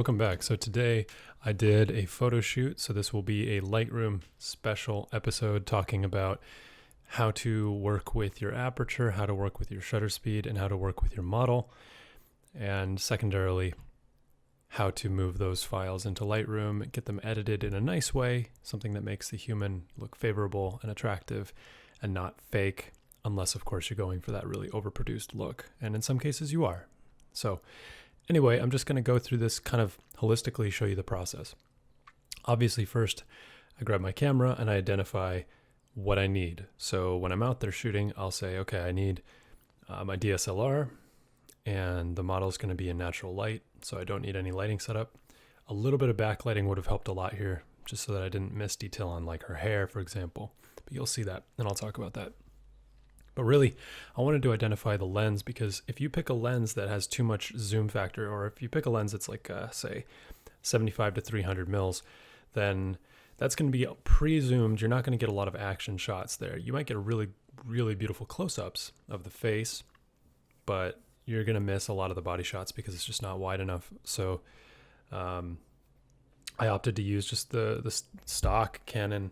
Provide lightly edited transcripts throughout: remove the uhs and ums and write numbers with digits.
welcome back. So today I did a photo shoot. So this will be a Lightroom special episode talking about how to work with your aperture, how to work with your shutter speed, and how to work with your model. And secondarily, how to move those files into Lightroom, get them edited in a nice way, something that makes the human look favorable and attractive and not fake, unless of course you're going for that really overproduced look. And in some cases you are. So anyway, I'm just going to go through this kind of holistically, show you the process. Obviously, first, I grab my camera and I identify what I need. So when I'm out there shooting, I'll say, okay, I need my DSLR, and the model is going to be in natural light, so I don't need any lighting setup. A little bit of backlighting would have helped a lot here, just so that I didn't miss detail on like her hair, for example. But you'll see that, and I'll talk about that. But really, I wanted to identify the lens, because if you pick a lens that has too much zoom factor, or if you pick a lens that's like, say, 75 to 300 mils, then that's going to be pre-zoomed. You're not going to get a lot of action shots there. You might get a really, really beautiful close-ups of the face, but you're going to miss a lot of the body shots because it's just not wide enough. So I opted to use just the stock Canon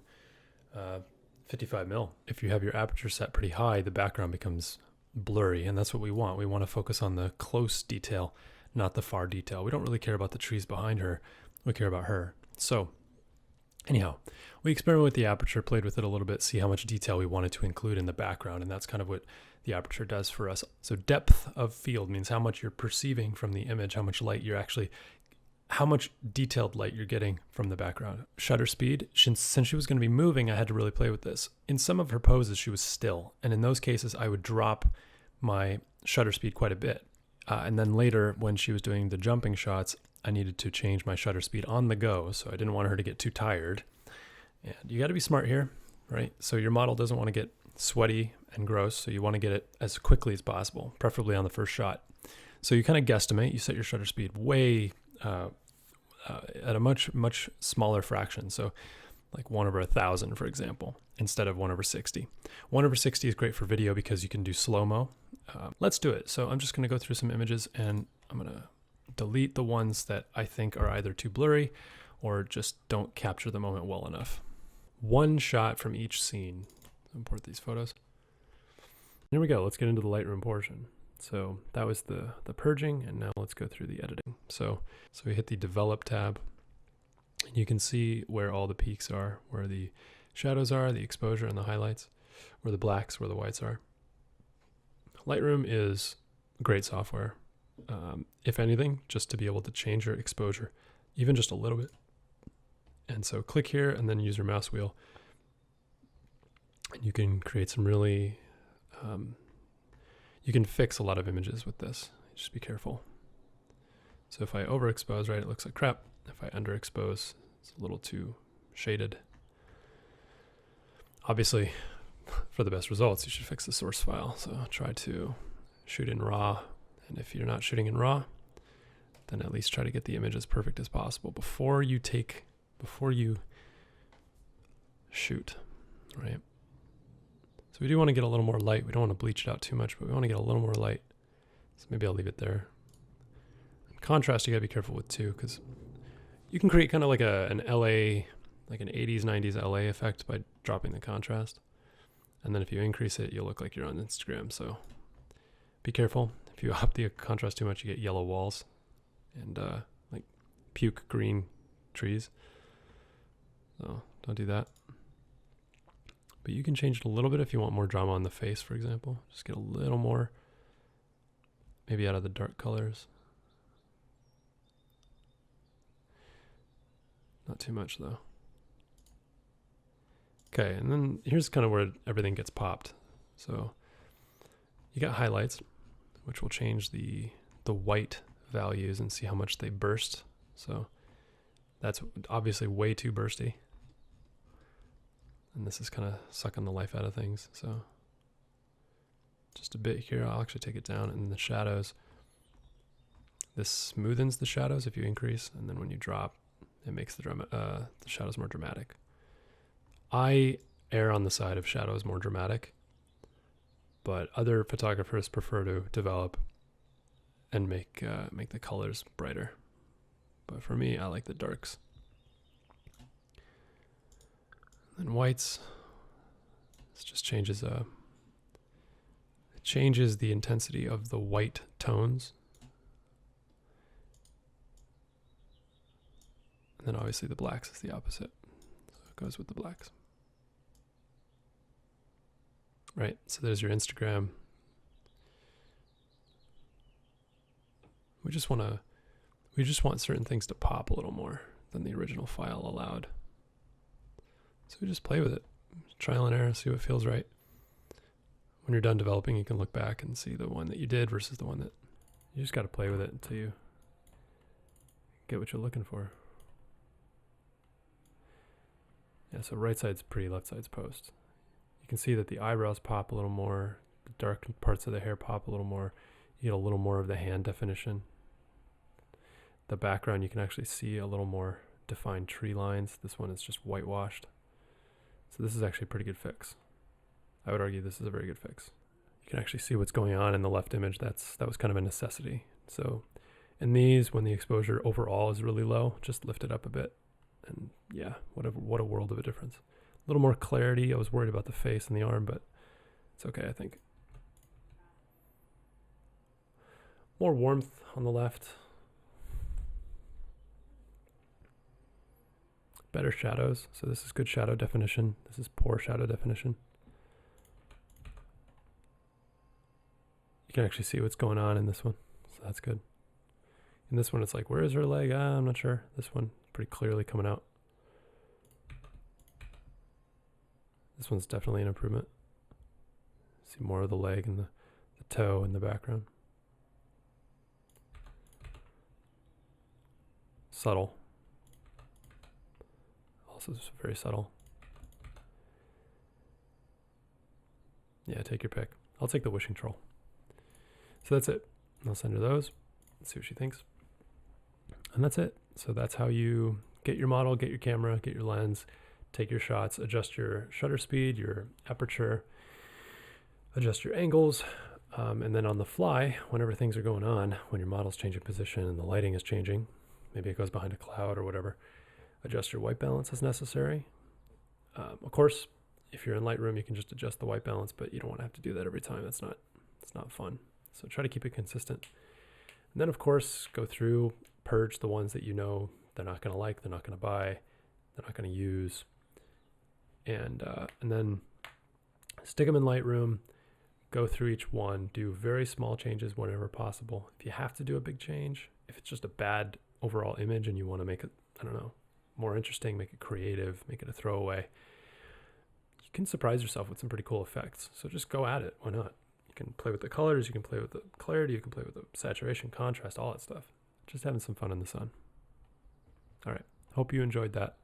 55 mil. If you have your aperture set pretty high, the background becomes blurry, and that's what we want. We want to focus on the close detail, not the far detail. We don't really care about the trees behind her. We care about her. So anyhow, we experimented with the aperture, played with it a little bit, see how much detail we wanted to include in the background, and that's kind of what the aperture does for us. So depth of field means how much you're perceiving from the image, how much light you're actually, how much detailed light you're getting from the background. Shutter speed, since she was going to be moving, I had to really play with this. In some of her poses, she was still, and in those cases, I would drop my shutter speed quite a bit. And then later, when she was doing the jumping shots, I needed to change my shutter speed on the go, so I didn't want her to get too tired. And you got to be smart here, right? So your model doesn't want to get sweaty and gross, so you want to get it as quickly as possible, preferably on the first shot. So you kind of guesstimate, you set your shutter speed way at a much smaller fraction, so like 1/1000, for example, instead of 1/60. 1/60 is great for video because you can do slow-mo. Let's do it. So I'm just going to go through some images, and I'm going to delete the ones that I think are either too blurry or just don't capture the moment well enough. One shot from each scene. Import these photos. Here we go. Let's get into the Lightroom portion. So that was the purging, and now let's go through the editing. So we hit the Develop tab, and you can see where all the peaks are, where the shadows are, the exposure and the highlights, where the blacks, where the whites are. Lightroom is great software. If anything, just to be able to change your exposure, even just a little bit. And so click here and then use your mouse wheel. And you can create some really, you can fix a lot of images with this. Just be careful. So if I overexpose, right, it looks like crap. If I underexpose, it's a little too shaded. Obviously, for the best results, you should fix the source file. So try to shoot in RAW. And if you're not shooting in RAW, then at least try to get the image as perfect as possible before you shoot, right? So we do want to get a little more light. We don't want to bleach it out too much, but we want to get a little more light. So maybe I'll leave it there. And contrast, you gotta be careful with too, because you can create kind of like an LA, like an 80s, 90s LA effect by dropping the contrast. And then if you increase it, you'll look like you're on Instagram. So be careful. If you up the contrast too much, you get yellow walls and like puke green trees. So don't do that. But you can change it a little bit if you want more drama on the face, for example. Just get a little more, maybe out of the dark colors. Not too much though. Okay, and then here's kind of where everything gets popped. So you got highlights, which will change the white values and see how much they burst. So that's obviously way too bursty. And this is kind of sucking the life out of things. So just a bit here, I'll actually take it down. And the shadows, this smoothens the shadows if you increase. And then when you drop, it makes the shadows more dramatic. I err on the side of shadows more dramatic, but other photographers prefer to develop and make the colors brighter. but for me, I like the darks. And whites, this just changes it changes the intensity of the white tones. And then obviously the blacks is the opposite. So it goes with the blacks. Right, so there's your Instagram. We just want certain things to pop a little more than the original file allowed. So we just play with it. Trial and error, see what feels right. When you're done developing, you can look back and see the one that you did versus the one that you just got to play with it until you get what you're looking for. Yeah, so right side's pre, left side's post. You can see that the eyebrows pop a little more, the dark parts of the hair pop a little more. You get a little more of the hand definition. The background, you can actually see a little more defined tree lines. This one is just whitewashed. So this is actually a pretty good fix. I would argue this is a very good fix. You can actually see what's going on in the left image. That was kind of a necessity. So in these, when the exposure overall is really low, just lift it up a bit. And yeah, what a world of a difference. A little more clarity. I was worried about the face and the arm, but it's okay, I think. More warmth on the left. Better shadows. So this is good shadow definition. This is poor shadow definition. You can actually see what's going on in this one. So that's good. In this one, it's like, where is her leg? I'm not sure. This one, pretty clearly coming out. This one's definitely an improvement. See more of the leg and the toe in the background. Subtle. Also very subtle. Yeah, take your pick. I'll take the wishing troll. So that's it. I'll send her those. Let's see what she thinks. And that's it. So that's how you get your model, get your camera, get your lens, take your shots, adjust your shutter speed, your aperture, adjust your angles, and then on the fly, whenever things are going on, when your model's changing position and the lighting is changing, maybe it goes behind a cloud or whatever, adjust your white balance as necessary. Of course, if you're in Lightroom, you can just adjust the white balance, but you don't want to have to do that every time. It's not fun. So try to keep it consistent. And then, of course, go through, purge the ones that you know they're not going to like, they're not going to buy, they're not going to use. And then stick them in Lightroom, go through each one, do very small changes whenever possible. If you have to do a big change, if it's just a bad overall image and you want to make it, I don't know, more interesting, make it creative, make it a throwaway, you can surprise yourself with some pretty cool effects. So just go at it. Why not? You can play with the colors, you can play with the clarity, you can play with the saturation, contrast, all that stuff. Just having some fun in the sun. All right. Hope you enjoyed that.